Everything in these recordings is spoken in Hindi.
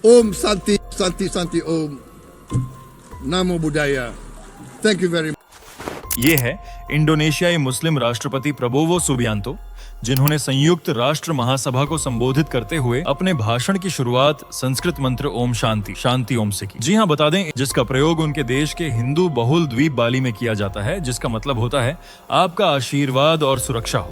Om Santi, Santi, Santi Om. Namo Buddhaya. Thank you very much. ये है इंडोनेशियाई मुस्लिम राष्ट्रपति प्रबोवो सुबियांतो, जिन्होंने संयुक्त राष्ट्र महासभा को संबोधित करते हुए अपने भाषण की शुरुआत संस्कृत मंत्र ओम शांति शांति ओम से की। जी हाँ, बता दें, जिसका प्रयोग उनके देश के हिंदू बहुल द्वीप बाली में किया जाता है, जिसका मतलब होता है आपका आशीर्वाद और सुरक्षा हो।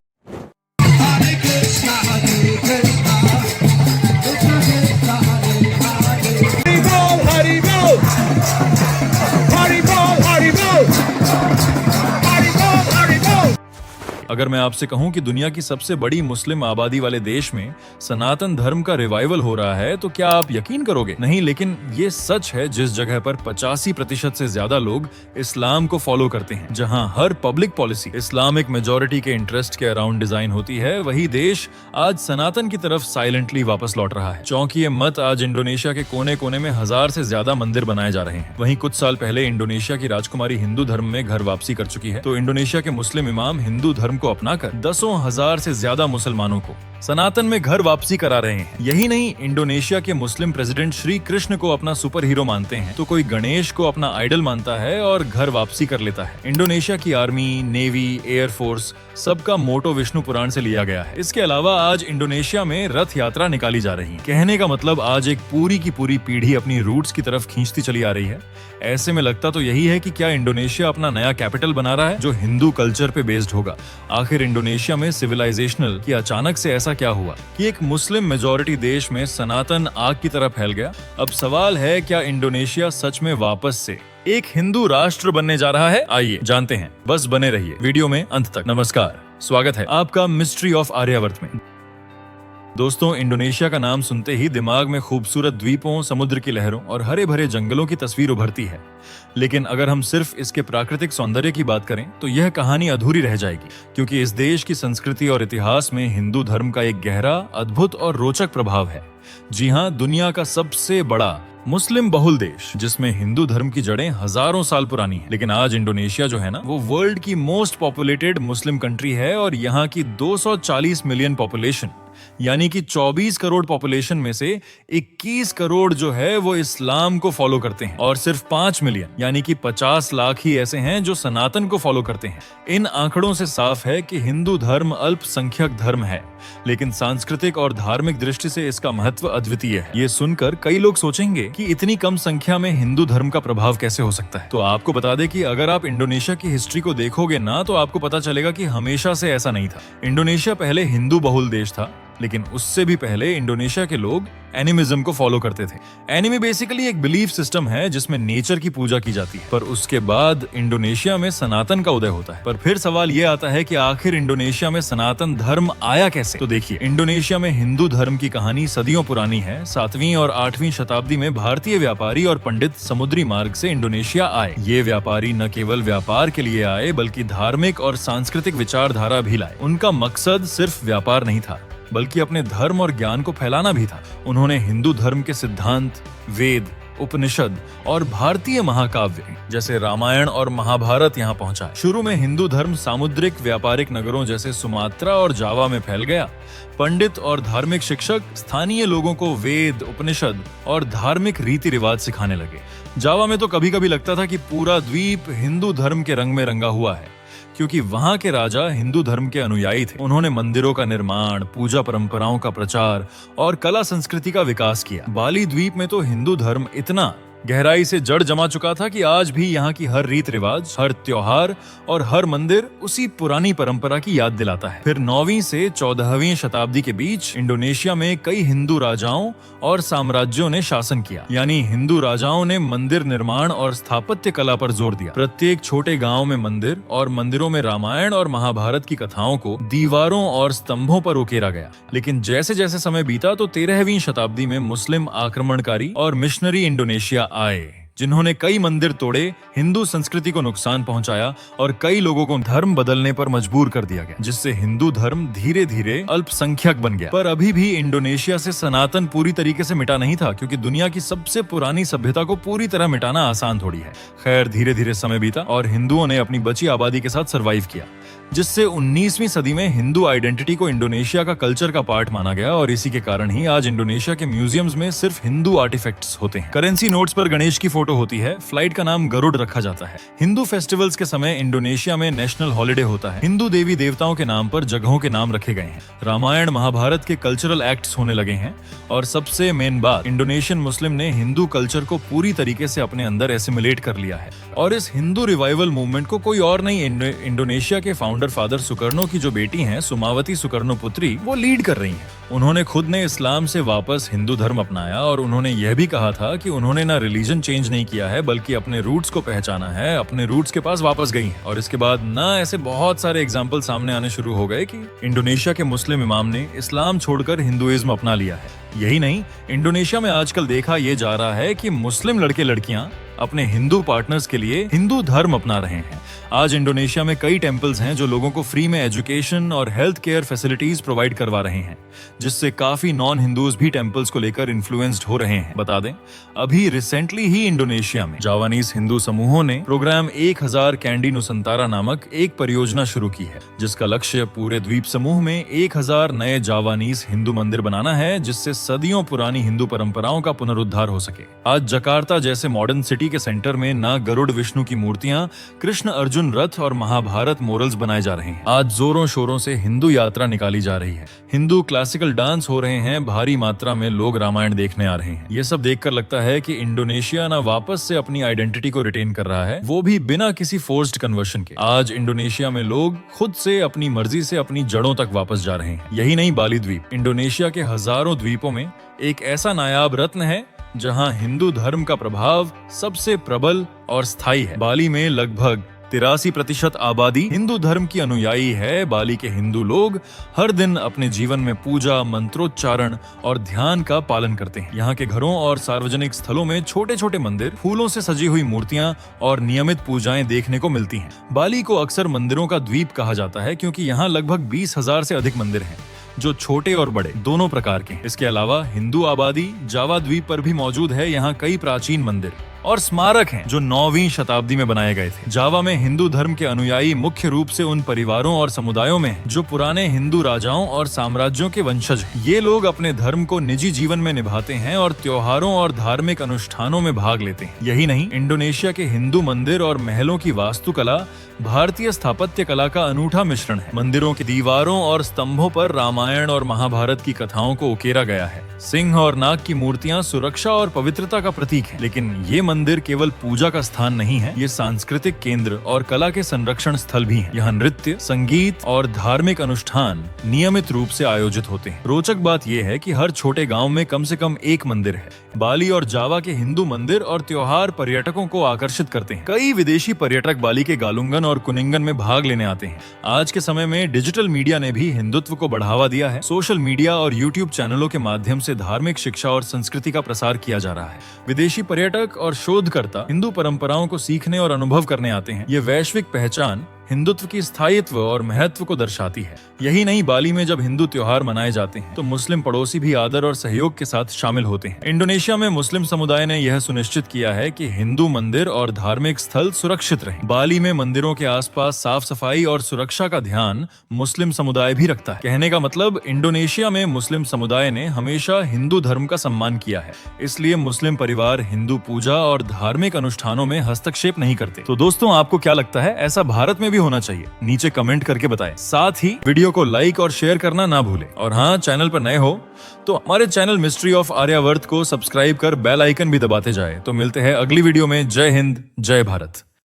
अगर मैं आपसे कहूं कि दुनिया की सबसे बड़ी मुस्लिम आबादी वाले देश में सनातन धर्म का रिवाइवल हो रहा है, तो क्या आप यकीन करोगे? नहीं, लेकिन ये सच है। जिस जगह पर 85% से ज्यादा लोग इस्लाम को फॉलो करते हैं, जहां हर पब्लिक पॉलिसी इस्लामिक मेजोरिटी के इंटरेस्ट के अराउंड डिजाइन होती है, वही देश आज सनातन की तरफ साइलेंटली वापस लौट रहा है। चौंकिए मत, आज इंडोनेशिया के कोने कोने में 1000 से ज्यादा मंदिर बनाए जा रहे हैं। वहीं कुछ साल पहले इंडोनेशिया की राजकुमारी हिंदू धर्म में घर वापसी कर चुकी है, तो इंडोनेशिया के मुस्लिम इमाम हिंदू धर्म को अपनाकर 10,000 से ज्यादा मुसलमानों को सनातन में घर वापसी करा रहे हैं। यही नहीं, इंडोनेशिया के मुस्लिम प्रेसिडेंट श्री कृष्ण को अपना सुपर हीरो मानते हैं, तो कोई गणेश को अपना आइडल मानता है और घर वापसी कर लेता है। इंडोनेशिया की आर्मी, नेवी, एयरफोर्स सबका मोटो विष्णु पुराण से लिया गया है। इसके अलावा आज इंडोनेशिया में रथ यात्रा निकाली जा रही है। कहने का मतलब आज एक पूरी की पूरी पीढ़ी अपनी रूट्स की तरफ खींचती चली आ रही है। ऐसे में लगता तो यही है कि क्या इंडोनेशिया अपना नया कैपिटल बना रहा है जो हिंदू कल्चर पे बेस्ड होगा। आखिर इंडोनेशिया में सिविलाइजेशनल की अचानक से ऐसा क्या हुआ कि एक मुस्लिम मेजॉरिटी देश में सनातन आग की तरह फैल गया? अब सवाल है, क्या इंडोनेशिया सच में वापस से एक हिंदू राष्ट्र बनने जा रहा है? आइए जानते हैं, बस बने रहिए वीडियो में अंत तक। नमस्कार, स्वागत है आपका मिस्ट्री ऑफ आर्यावर्त में। दोस्तों, इंडोनेशिया का नाम सुनते ही दिमाग में खूबसूरत द्वीपों, समुद्र की लहरों और हरे भरे जंगलों की तस्वीर उभरती है। लेकिन अगर हम सिर्फ इसके प्राकृतिक सौंदर्य की बात करें तो यह कहानी अधूरी रह जाएगी, क्योंकि इस देश की संस्कृति और इतिहास में हिंदू धर्म का एक गहरा, अद्भुत और रोचक प्रभाव है। जी हाँ, दुनिया का सबसे बड़ा मुस्लिम बहुल देश, जिसमें हिंदू धर्म की जड़ें हजारों साल पुरानी है। लेकिन आज इंडोनेशिया जो है ना, वो वर्ल्ड की मोस्ट पॉपुलेटेड मुस्लिम कंट्री है और यहाँ की 240 मिलियन पॉपुलेशन, यानी कि 24 करोड़ पॉपुलेशन में से 21 करोड़ जो है वो इस्लाम को फॉलो करते हैं, और सिर्फ 5 मिलियन यानी कि 50 लाख ही ऐसे हैं जो सनातन को फॉलो करते हैं। इन आंकड़ों से साफ है कि हिंदू धर्म अल्पसंख्यक धर्म है, लेकिन सांस्कृतिक और धार्मिक दृष्टि से इसका महत्व अद्वितीय है। ये सुनकर कई लोग सोचेंगे कि इतनी कम संख्या में हिंदू धर्म का प्रभाव कैसे हो सकता है। तो आपको बता दें कि अगर आप इंडोनेशिया की हिस्ट्री को देखोगे ना, तो आपको पता चलेगा कि हमेशा से ऐसा नहीं था। इंडोनेशिया पहले हिंदू बहुल देश था, लेकिन उससे भी पहले इंडोनेशिया के लोग एनिमिज्म को फॉलो करते थे। एनिमी बेसिकली एक बिलीफ सिस्टम है जिसमें नेचर की पूजा की जाती है। पर उसके बाद इंडोनेशिया में सनातन का उदय होता है। पर फिर सवाल यह आता है कि आखिर इंडोनेशिया में सनातन धर्म आया कैसे? तो देखिए, इंडोनेशिया में हिंदू धर्म की कहानी सदियों पुरानी है। 7वीं और 8वीं शताब्दी में भारतीय व्यापारी और पंडित समुद्री मार्ग से इंडोनेशिया आए। ये व्यापारी न केवल व्यापार के लिए आए, बल्कि धार्मिक और सांस्कृतिक विचारधारा भी लाए। उनका मकसद सिर्फ व्यापार नहीं था, बल्कि अपने धर्म और ज्ञान को फैलाना भी था। उन्होंने हिंदू धर्म के सिद्धांत, वेद, उपनिषद और भारतीय महाकाव्य जैसे रामायण और महाभारत यहाँ पहुंचाए। शुरू में हिंदू धर्म सामुद्रिक व्यापारिक नगरों जैसे सुमात्रा और जावा में फैल गया। पंडित और धार्मिक शिक्षक स्थानीय लोगों को वेद, उपनिषद और धार्मिक रीति रिवाज सिखाने लगे। जावा में तो कभी कभी लगता था कि पूरा द्वीप हिंदू धर्म के रंग में रंगा हुआ है, क्योंकि वहां के राजा हिंदू धर्म के अनुयायी थे। उन्होंने मंदिरों का निर्माण, पूजा परंपराओं का प्रचार और कला संस्कृति का विकास किया। बाली द्वीप में तो हिंदू धर्म इतना गहराई से जड़ जमा चुका था कि आज भी यहाँ की हर रीत रिवाज, हर त्योहार और हर मंदिर उसी पुरानी परंपरा की याद दिलाता है। फिर 9वीं से 14वीं शताब्दी के बीच इंडोनेशिया में कई हिंदू राजाओं और साम्राज्यों ने शासन किया, यानी हिंदू राजाओं ने मंदिर निर्माण और स्थापत्य कला पर जोर दिया। प्रत्येक छोटे गांव में मंदिर और मंदिरों में रामायण और महाभारत की कथाओं को दीवारों और स्तंभों पर उकेरा गया। लेकिन जैसे जैसे समय बीता तो 13वीं शताब्दी में मुस्लिम आक्रमणकारी और मिशनरी इंडोनेशिया आए, जिन्होंने कई मंदिर तोड़े, हिंदू संस्कृति को नुकसान पहुंचाया और कई लोगों को धर्म बदलने पर मजबूर कर दिया गया, जिससे हिंदू धर्म धीरे धीरे अल्पसंख्यक बन गया। पर अभी भी इंडोनेशिया से सनातन पूरी तरीके से मिटा नहीं था, क्योंकि दुनिया की सबसे पुरानी सभ्यता को पूरी तरह मिटाना आसान थोड़ी है। खैर, धीरे धीरे समय बीता और हिंदुओं ने अपनी बची आबादी के साथ सर्वाइव किया। जिससे 19वीं सदी में हिंदू आइडेंटिटी को इंडोनेशिया का कल्चर का पार्ट माना गया और इसी के कारण ही आज इंडोनेशिया के म्यूजियम्स में सिर्फ हिंदू आर्टिफैक्ट्स होते हैं। करेंसी नोट्स पर गणेश की फोटो होती है, फ्लाइट का नाम गरुड़ रखा जाता है। हिंदू फेस्टिवल्स के समय इंडोनेशिया में नेशनल हॉलिडे होता है। हिंदू देवी देवताओं के नाम पर जगहों के नाम रखे गए हैं। रामायण महाभारत के कल्चरल एक्ट्स होने लगे हैं और सबसे मेन बात, इंडोनेशियन मुस्लिम ने हिंदू कल्चर को पूरी तरीके से अपने अंदर एसिमिलेट कर लिया है। और इस हिंदू रिवाइवल मूवमेंट को कोई और नहीं, इंडोनेशिया के फाउंडर फादर सुकर्नो की जो बेटी हैं सुमावती सुकर्नो पुत्री, वो लीड कर रही हैं। उन्होंने खुद ने इस्लाम से वापस हिंदू धर्म अपनाया और उन्होंने यह भी कहा था कि उन्होंने ना रिलीजन चेंज नहीं किया है बल्कि अपने रूट्स को पहचाना है, अपने रूट्स के पास वापस गई हैं। और इसके बाद ना ऐसे बहुत सारे एग्जाम्पल सामने आने शुरू हो गए कि इंडोनेशिया के मुस्लिम इमाम ने इस्लाम छोड़कर हिंदुइज्म अपना लिया है। यही नहीं, इंडोनेशिया में आजकल देखा यह जा रहा है कि मुस्लिम लड़के लड़कियां अपने हिंदू पार्टनर्स के लिए हिंदू धर्म अपना रहे हैं। आज इंडोनेशिया में कई टेम्पल्स हैं जो लोगों को फ्री में एजुकेशन और हेल्थ केयर फैसिलिटीज प्रोवाइड करवा रहे हैं, जिससे काफी नॉन हिंदूज भी टेम्पल्स को लेकर इन्फ्लुएंस्ड हो रहे हैं। बता दें, अभी रिसेंटली ही इंडोनेशिया में जावानीज हिंदू समूहों ने प्रोग्राम 1000 कैंडी नुसंतारा नामक एक परियोजना शुरू की है, जिसका लक्ष्य पूरे द्वीप समूह में 1000 नए जावानीज हिंदू मंदिर बनाना है, जिससे सदियों पुरानी हिंदू परंपराओं का पुनरुद्धार हो सके। आज जकार्ता जैसे मॉडर्न सिटी के सेंटर में ना गरुड़ विष्णु की मूर्तियां, कृष्ण अर्जुन रथ और महाभारत मोरल्स बनाए जा रहे हैं। आज जोरों शोरों से हिंदू यात्रा निकाली जा रही है, हिंदू क्लासिकल डांस हो रहे हैं, भारी मात्रा में लोग रामायण देखने आ रहे हैं। ये सब देखकर लगता है कि इंडोनेशिया ना वापस से अपनी आइडेंटिटी को रिटेन कर रहा है, वो भी बिना किसी फोर्स्ड कन्वर्शन के। आज इंडोनेशिया में लोग खुद से अपनी मर्जी से अपनी जड़ों तक वापस जा रहे हैं। यही नहीं, बाली द्वीप इंडोनेशिया के हजारों द्वीपों में एक ऐसा नायाब रत्न है जहां हिंदू धर्म का प्रभाव सबसे प्रबल और स्थायी है। बाली में लगभग 83% आबादी हिंदू धर्म की अनुयायी है। बाली के हिंदू लोग हर दिन अपने जीवन में पूजा, मंत्रोच्चारण और ध्यान का पालन करते हैं। यहाँ के घरों और सार्वजनिक स्थलों में छोटे छोटे मंदिर, फूलों से सजी हुई मूर्तियां और नियमित पूजाएं देखने को मिलती हैं। बाली को अक्सर मंदिरों का द्वीप कहा जाता है क्योंकि यहाँ लगभग 20,000 से अधिक मंदिर हैं, जो छोटे और बड़े दोनों प्रकार के हैं। इसके अलावा हिंदू आबादी जावा द्वीप पर भी मौजूद है। यहाँ कई प्राचीन मंदिर और स्मारक हैं जो 9वीं शताब्दी में बनाए गए थे। जावा में हिंदू धर्म के अनुयायी मुख्य रूप से उन परिवारों और समुदायों में हैं जो पुराने हिंदू राजाओं और साम्राज्यों के वंशज हैं। ये लोग अपने धर्म को निजी जीवन में निभाते हैं और त्योहारों और धार्मिक अनुष्ठानों में भाग लेते हैं। यही नहीं, इंडोनेशिया के हिंदू मंदिर और महलों की वास्तुकला भारतीय स्थापत्य कला का अनूठा मिश्रण है। मंदिरों की दीवारों और स्तंभों पर रामायण और महाभारत की कथाओं को उकेरा गया है। सिंह और नाग की मूर्तियां सुरक्षा और पवित्रता का प्रतीक हैं। लेकिन ये मंदिर केवल पूजा का स्थान नहीं है, ये सांस्कृतिक केंद्र और कला के संरक्षण स्थल भी हैं। यहाँ नृत्य, संगीत और धार्मिक अनुष्ठान नियमित रूप से आयोजित होते हैं। रोचक बात यह है कि हर छोटे गांव में कम से कम एक मंदिर है। बाली और जावा के हिंदू मंदिर और त्योहार पर्यटकों को आकर्षित करते हैं। कई विदेशी पर्यटक बाली के गालुंगन और कुनिंगन में भाग लेने आते हैं। आज के समय में डिजिटल मीडिया ने भी हिंदुत्व को बढ़ावा दिया है। सोशल मीडिया और यूट्यूब चैनलों के माध्यम से धार्मिक शिक्षा और संस्कृति का प्रसार किया जा रहा है। विदेशी पर्यटक और शोधकर्ता हिंदू परंपराओं को सीखने और अनुभव करने आते हैं। ये वैश्विक पहचान हिंदुत्व की स्थायित्व और महत्व को दर्शाती है। यही नहीं, बाली में जब हिंदू त्योहार मनाए जाते हैं तो मुस्लिम पड़ोसी भी आदर और सहयोग के साथ शामिल होते हैं। इंडोनेशिया में मुस्लिम समुदाय ने यह सुनिश्चित किया है कि हिंदू मंदिर और धार्मिक स्थल सुरक्षित रहें। बाली में मंदिरों के आसपास साफ सफाई और सुरक्षा का ध्यान मुस्लिम समुदाय भी रखता है। कहने का मतलब, इंडोनेशिया में मुस्लिम समुदाय ने हमेशा हिंदू धर्म का सम्मान किया है, इसलिए मुस्लिम परिवार हिंदू पूजा और धार्मिक अनुष्ठानों में हस्तक्षेप नहीं करते। तो दोस्तों, आपको क्या लगता है, ऐसा भारत में भी होना चाहिए? नीचे कमेंट करके बताएं। साथ ही वीडियो को लाइक और शेयर करना ना भूलें। और हाँ, चैनल पर नए हो तो हमारे चैनल मिस्ट्री ऑफ आर्यावर्त को सब्सक्राइब कर बेल आइकन भी दबाते जाएं। तो मिलते हैं अगली वीडियो में। जय हिंद, जय भारत।